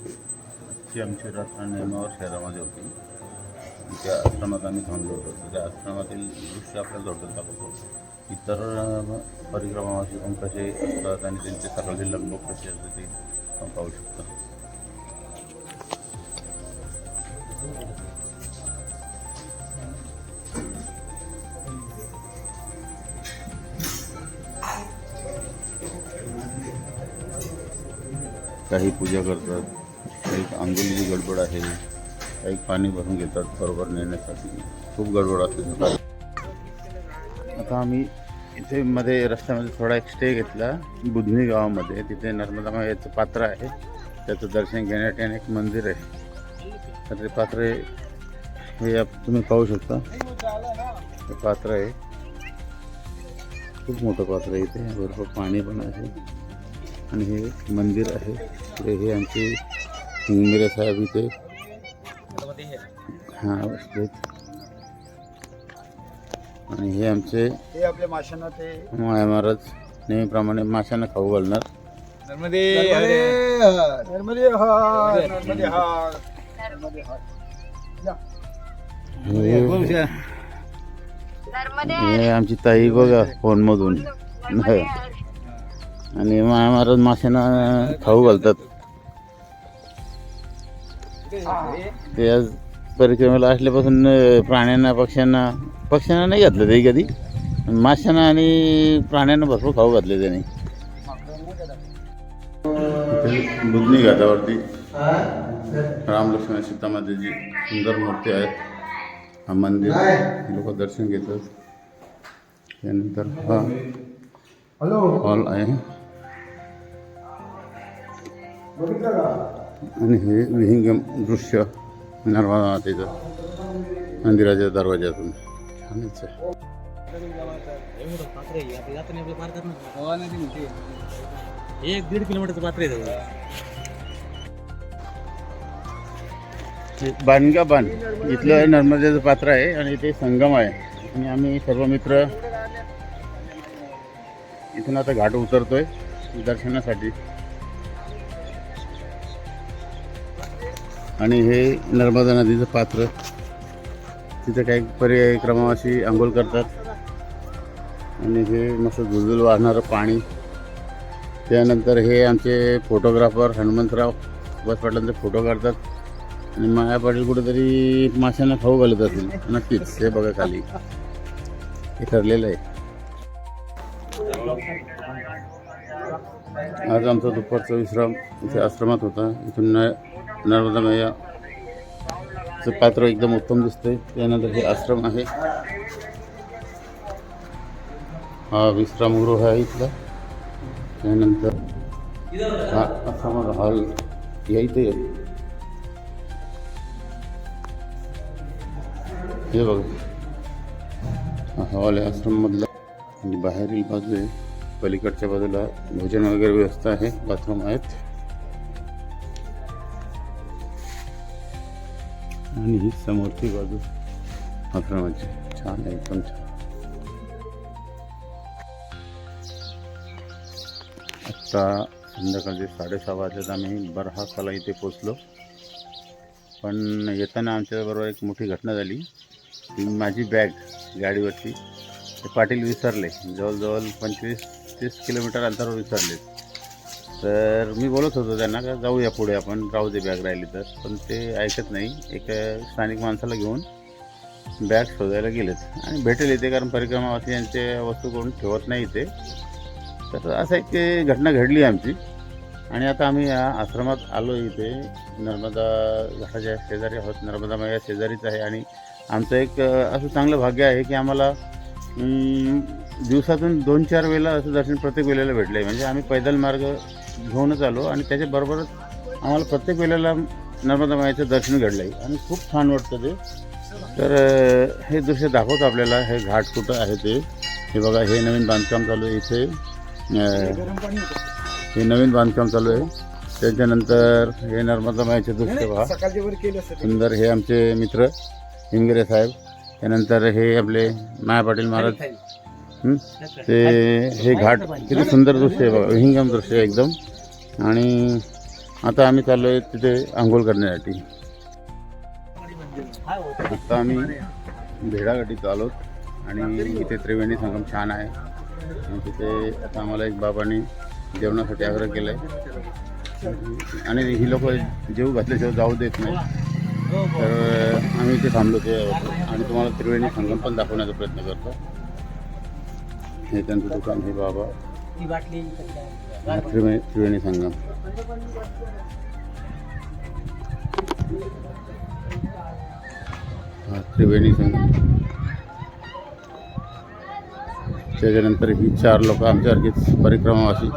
ती आमची रात्र नेमावर शहरामध्ये होती. त्या आश्रमात आम्ही थांबलो होतो. तर त्या आश्रमातील दृश्य आपल्याला थोडक्यात दाखवतो. इतर परिक्रमावासी पण कसे असतात आणि त्यांची सकाळची लगबग कशी असते ते आपण पाहू शकता. काही पूजा करतात, काही अंघोळीची गडबड आहे, काही पाणी भरून घेतात बरोबर नेण्यासाठी. खूप गडबड असते सकाळी. आता आम्ही इथे मध्ये रस्त्यामध्ये थोडा एक स्टे घेतला बुधनी गावामध्ये. तिथे नर्मदा मातेचं पात्र आहे, त्याचं दर्शन घेण्यासाठी आणि एक मंदिर आहे. तर ते पात्र हे तुम्ही पाहू शकता. हे पात्र आहे, खूप मोठं पात्र आहे. इथे भरपूर पाणी पण आहे आणि हे मंदिर आहे. हे आमचे हिंगमिरे साहेब इथे हां बसलेत. आणि हे आमचे आपल्या माशांना ते माया महाराज नेहमीप्रमाणे माशांना खाऊ घालणार. नर्मदे नर्मदे हार नर्मदे हार नर्मदे हार. हे आमची ताई बघा फोनमधून. आणि माया महाराज माशांना खाऊ घालतात. ते आज परिक्रमेला असल्यापासून प्राण्यांना पक्ष्यांना नाही घातलं ते कधी. माशांना आणि प्राण्यांना भरपूर खाऊ घातले त्याने. बुधनी घाटावरती राम लक्ष्मण सीता मातेची सुंदर मूर्ती आहे. हा मंदिर लोक दर्शन घेतात. त्यानंतर हा हॉल आहे आणि हे विहिंगम दृश्य नर्मदा मातेचं मंदिराच्या दरवाज्यातून छानच आहे. एक 1.5 किलोमीटरचं पात्र आहे. बाणगा बाण इथलं नर्मदेचं पात्र आहे आणि इथे संगम आहे. आणि आम्ही सर्व मित्र इथून आता घाट उतरतोय दर्शनासाठी. आणि हे नर्मदा नदीचं पात्र. तिथे काही परिक्रमावासी आंघोळ करतात आणि हे मस्त झुलझुल वाहणारं पाणी. त्यानंतर हे आमचे फोटोग्राफर हनुमंतराव बस पाटलांचे फोटो काढतात. आणि माया पाटील कुठेतरी माशांना खाऊ घालत असेल नक्कीच. हे बघा खाली हे ठरलेलं आहे. आज आमचा दुपारचा विश्राम इथे आश्रमात होता. इथून नर्मदा मैयाचं पात्र एकदम उत्तम दिसतंय. त्यानंतर हे आश्रम आहे. हा विश्रामगृह आहे इथला. त्यानंतर हा आश्रमाचा हॉल या इथे हे बघा हा हॉल आहे आश्रममधला. आणि बाहेरील बाजू आहे. पलीकडच्या बाजूला भोजन वगैरे व्यवस्था आहे, बाथरूम आहेत. आणि ही समोरची बाजू आश्रमाची छान आहे, एकदम छान. आत्ता संध्याकाळचे 6:30 वाजल्यात. आम्ही बरहाकाला इथे पोचलो. पण येताना आमच्याबरोबर एक मोठी घटना झाली. माझी बॅग गाडीवरची ते पाटील विसरले. जवळजवळ 25-30 किलोमीटर अंतरावर विसरले. तर मी बोलत होतो त्यांना का जाऊया पुढे आपण, राहू दे बॅग राहिली तर. पण ते ऐकत नाही. एक स्थानिक माणसाला घेऊन बॅग शोधायला गेलेत आणि भेटेल इथे, कारण परिक्रमावासी यांचे वस्तू करून ठेवत नाही इथे. तर असं एक घटना घडली आमची. आणि आता आम्ही या आश्रमात आलो. इथे नर्मदा घाटाच्या शेजारी आहोत. नर्मदा मैया शेजारीच आहे. आणि आमचं एक असं चांगलं भाग्य आहे की आम्हाला दिवसातून 2-4 वेळेला असं दर्शन प्रत्येक वेळेला भेटलं आहे. म्हणजे आम्ही पैदल मार्ग घेऊनच आलो आणि त्याच्याबरोबरच आम्हाला प्रत्येक वेळेला नर्मदा माईचं दर्शन घडलं आहे आणि खूप छान वाटतं ते. तर हे दृश्य दाखवतो आपल्याला. हे घाट कुठं आहे ते. हे बघा, हे नवीन बांधकाम चालू आहे इथे. हे नवीन बांधकाम चालू आहे. त्याच्यानंतर हे नर्मदा माईचे दृश्य पहा, सुंदर. हे आमचे मित्र हिंगरे साहेब. त्यानंतर हे आपले माया पाटील महाराज. ते हे घाट किती सुंदर दृश्य आहे बघा, विहंगम दृश्य एकदम. आणि आता आम्ही चाललो आहे तिथे आंघोळ करण्यासाठी. आता आम्ही भेडागाठीत आलो आणि इथे त्रिवेणी संगम छान आहे आणि तिथे आता आम्हाला एक बाबांनी जेवणासाठी आग्रह केला आहे आणि ही लोक जेव घातल्याशिवाय जाऊ देत नाही. तर आम्ही इथे थांबलो ते आणि तुम्हाला त्रिवेणी संगम पण दाखवण्याचा प्रयत्न करतो. हे त्यांचं दुकान हे बाबा त्रिवेणी संगम. हा त्रिवेणी संगम. त्याच्यानंतर ही 4 लोक आमच्यासारखीच परिक्रमावासी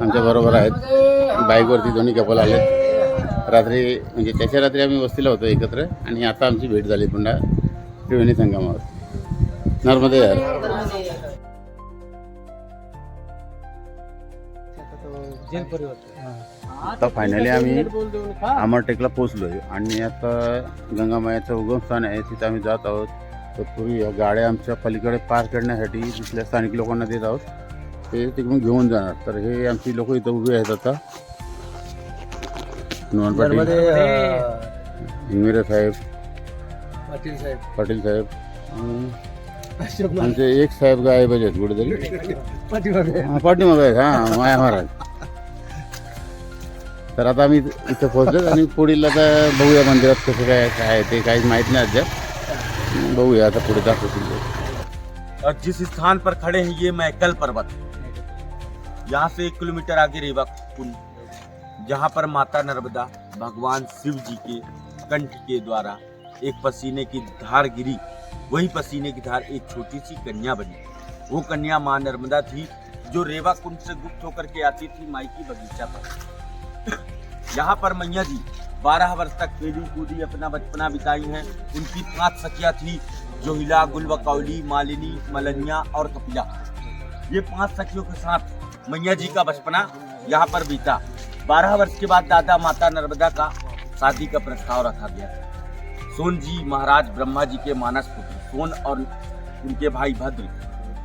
आमच्या बरोबर आहेत. बाईकवरती दोन्ही कपल आलेत. रात्री म्हणजे त्याच्या रात्री आम्ही वस्तीला होतो एकत्र आणि आता आमची भेट झाली पुन्हा त्रिवेणी संगमावर. नर्मदे यार. आता फायनली आम्ही अमरटेकला पोचलो आहे आणि आता गंगामायाचं उगमस्थान आहे तिथे आम्ही जात आहोत. तर पूर्वी या गाड्या आमच्या पलीकडे पार करण्यासाठी तिथल्या स्थानिक लोकांना देत आहोत. ते तिकडून घेऊन जाणार. तर हे आमची लोक इथं उभी आहेत आता. हनुमान पाटील, इंगळे साहेब, पाटील साहेब आमचे एक साहेब गायब आहेत कुठेतरी पाठीमागे आहेत. हां माया महाराज. तर आता आम्ही इथं पोहोचलो आणि पुढील आता बघूया मंदिरात कसं काय आहे ते काही माहीत नाही अद्याप. बघूया आता पुढे दाखवतील. और जिस स्थान पर खड़े हैं ये मैकल पर्वत, यहाँ से 1 किलोमीटर आगे रेवा कुंड, जहाँ पर माता नर्मदा भगवान शिव जी के कंठ के द्वारा एक पसीने की धार गिरी, वही पसीने की धार एक छोटी सी कन्या बनी. वो कन्या माँ नर्मदा थी जो रेवा कुंड से गुप्त होकर के आती थी माई की बगीचा पर. यहाँ पर मैया जी 12 वर्ष तक खेली कूदी अपना बचपना बिताई हैं. उनकी 5 सखियाँ थी, जोहिला, गुलबकौली, मालिनी, मलनिया और कपिला. ये 5 सखियों के साथ मैया जी का बचपना यहाँ पर बीता. 12 वर्ष के बाद दादा माता नर्मदा का शादी का प्रस्ताव रखा गया. सोन जी महाराज ब्रह्मा जी के मानस पुत्र सोन और उनके भाई भद्र.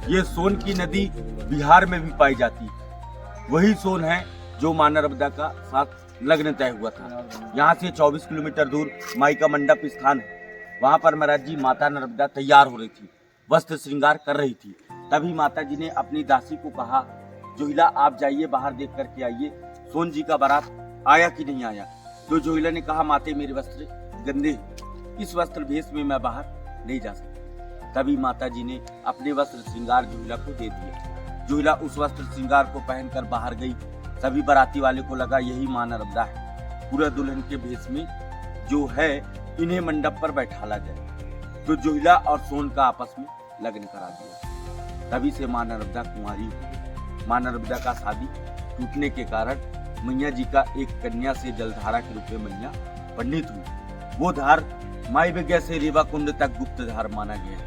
ये सोन की नदी बिहार में भी पाई जाती. वही सोन है जो मां नर्मदा का साथ लग्न तय हुआ था. यहाँ से 24 किलोमीटर दूर माई का मंडप स्थान है. वहाँ पर महाराज जी माता नर्मदा तैयार हो रही थी, वस्त्र श्रृंगार कर रही थी. तभी माता जी ने अपनी दासी को कहा, जोहिला आप जाइए बाहर देख करके आइए सोन जी का बारात आया कि नहीं आया. तो जोहिला ने कहा, माते मेरे वस्त्र गंदे हैं, इस वस्त्र भेष में मैं बाहर नहीं जा सकती. तभी माता जी ने अपने वस्त्र श्रृंगार जोहिला को दे दिए. जोहिला उस वस्त्र श्रृंगार को पहनकर बाहर गई. सभी बाराती वाले को लगा यही मां नर्मदा है. पूरा दुल्हन के भेष में जो है इन्हें मंडप पर बैठाला जाए. तो जोहिला और सोन का आपस में लग्न करा दिया. तभी से मां नर्मदा कुंवारी हुई. मां नर्मदा का शादी टूटने के कारण मैया जी का एक कन्या से जलधारा के रूप में मैया पंडित हुई. वो धार माई विज्ञा से रेवा कुंड तक गुप्त धार माना गया है.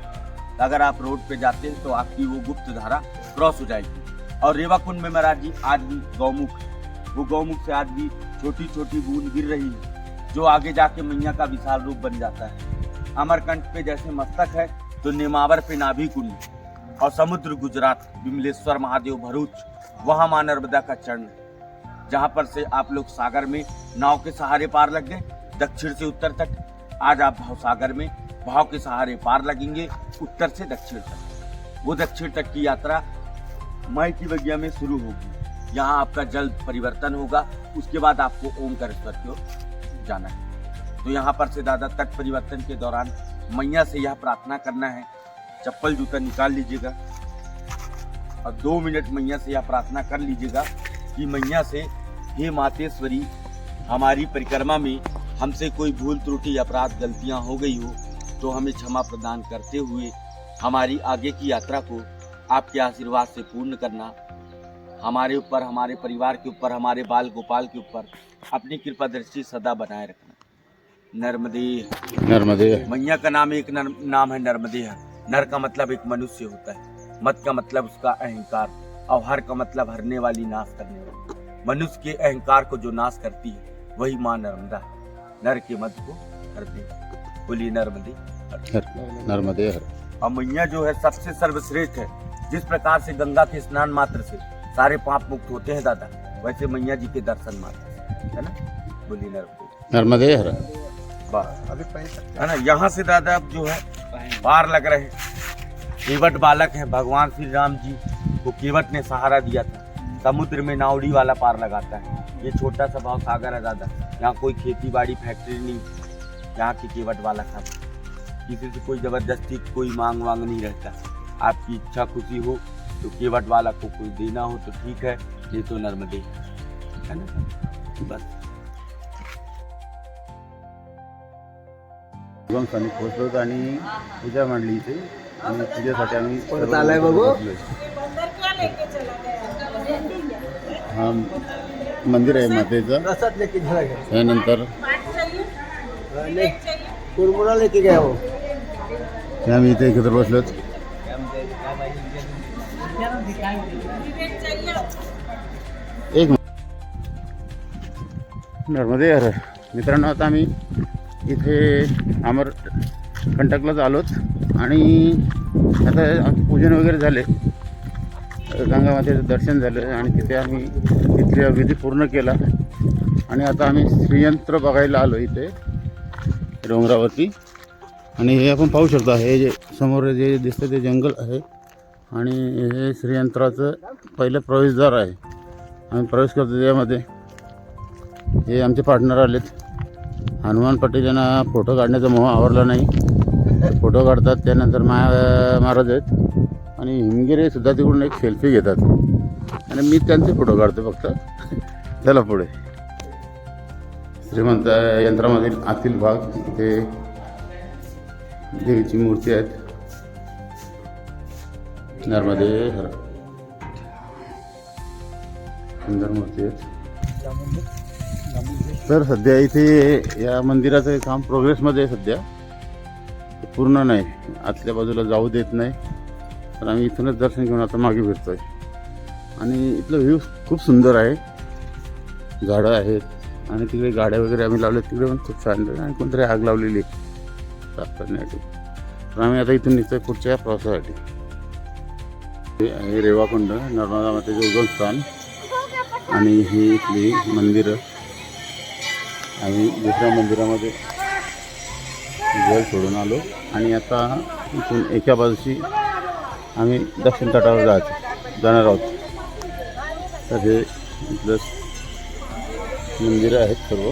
अगर आप रोड पे जाते हैं तो आपकी वो गुप्त धारा क्रॉस हो जाएगी. और रेवा कुंड में महाराज जी आज भी गौमुख है. वो गौमुख से आज भी छोटी छोटी बूंद गिर रही है जो आगे जाके मैया का विशाल रूप बन जाता है. अमरकंठ पे जैसे मस्तक है तो नेमावर पे नाभि कुंड और समुद्र गुजरात विमलेश्वर महादेव भरूच वहाँ मां नर्मदा का चरण है. जहाँ पर से आप लोग सागर में नाव के सहारे पार लग गए दक्षिण से उत्तर तक. आज आप भाव सागर में भाव के सहारे पार लगेंगे उत्तर से दक्षिण तक. वो दक्षिण तक की यात्रा माई की बगिया में शुरू होगी. यहाँ आपका जल्द परिवर्तन होगा. उसके बाद आपको ओमकारेश्वर की ओर जाना है. तो यहाँ पर से दादा तट परिवर्तन के दौरान मैया से यह प्रार्थना करना है, चप्पल जूता निकाल लीजिएगा और 2 मिनट मैया से यह प्रार्थना कर लीजिएगा कि मैया से, हे मातेश्वरी, हमारी परिक्रमा में हमसे कोई भूल त्रुटि अपराध गलतियाँ हो गई हो तो हमें क्षमा प्रदान करते हुए हमारी आगे की यात्रा को आपके आशीर्वाद से पूर्ण करना. हमारे ऊपर, हमारे परिवार के ऊपर, हमारे बाल गोपाल के ऊपर अपनी कृपा दृष्टि सदा बनाए रखना. नर्मदे. नर्मदे. मैया का नाम एक नाम है नर्मदे. नर का मतलब एक मनुष्य होता है. मत का मतलब उसका अहंकार और हर का मतलब हरने वाली, नाश करने वाली. मनुष्य के अहंकार को जो नाश करती है वही माँ नर्मदा है. नर के मत को हर दे. बोलिए नर्मदे नर्मदे हर. और मैया जो है सबसे सर्वश्रेष्ठ है. जिस प्रकार से गंगा के स्नान मात्र से सारे पाप मुक्त होते हैं दादा, वैसे मैया जी के दर्शन मात्र से है ना। बोली नर्मदे। नर्मदे हर। बस अभी पैसा है ना। यहाँ से दादा अब जो है पार लग रहे हैं। केवट बालक है, भगवान श्री राम जी को केवट ने सहारा दिया था। समुद्र में नावड़ी वाला पार लगाता है। ये छोटा सा भाव सागर है दादा। यहाँ कोई खेती बाड़ी फैक्ट्री नहीं, यहाँ की केवट वाला था। किसी से कोई जबरदस्ती कोई मांग वांग नहीं रहता। आपकी इच्छा खुशी हो तो केवट वाला को कोई देना हो तो ठीक है, ये तो नर्मदे है ना। बस स्थानी पोहोचलो होतो आणि पूजा मांडली इथे आणि पूजेसाठी आम्ही सर्व आलाय लोकं बघू. बसलोय. हा मंदिर आहे मातेचं. प्रसाद लेके चला गया त्यानंतर कुरमुरा लेके गया वो. हे आम्ही इथे एकत्र बसलोत. एक नर्मदे हर. मित्रांनो, आता आम्ही इथे अमरकंटकलाच आलोत आणि आता पूजन वगैरे झाले, गंगा मातेचं दर्शन झालं आणि तिथे आम्ही तिथल्या विधी पूर्ण केला आणि आता आम्ही श्रीयंत्र बघायला आलो इथे डोंगरावरती. आणि हे आपण पाहू शकता, हे जे समोर जे दिसतं ते जंगल आहे आणि हे श्रीयंत्राचं पहिलं प्रवेशद्वार आहे. आम्ही प्रवेश करतो त्यामध्ये. हे आमचे पार्टनर आलेत. हनुमान पाटील यांना फोटो काढण्याचा मोह आवरला नाही. फोटो काढतात. त्यानंतर महाराज आहेत आणि हिमगिरे सुद्धा तिकडून एक सेल्फी घेतात आणि मी त्यांचे फोटो काढतो फक्त. चला पुढे. श्रीमंत यंत्रामधील आतील भाग, इथे देवीची मूर्ती आहेत. नर्मदे हर. सुंदर मूर्ती आहेत. तर सध्या इथे या मंदिराचं काम प्रोग्रेसमध्ये आहे सध्या. पूर्ण नाही, आतल्या बाजूला जाऊ देत नाही. तर आम्ही इथूनच दर्शन घेऊन आता मागे फिरतोय आणि इथलं व्ह्यू खूप सुंदर आहे. झाडं आहेत आणि तिकडे गाड्या वगैरे आम्ही लावल्या, तिकडे पण खूप छान आहे. आणि कोणतरी आग लावलेली साफ करण्यासाठी. तर आम्ही आता इथून निघतोय पुढच्या प्रवासासाठी. हे आहे रेवाकुंड, नर्मदा मातेचे उगमस्थान आणि ही इथली मंदिरं. आम्ही दुसऱ्या मंदिरामध्ये जल सोडून आलो आणि आता इथून एका बाजूशी आम्ही दक्षिण तटावर जाणार आहोत. तर हे इथलं मंदिरं आहेत सर्व.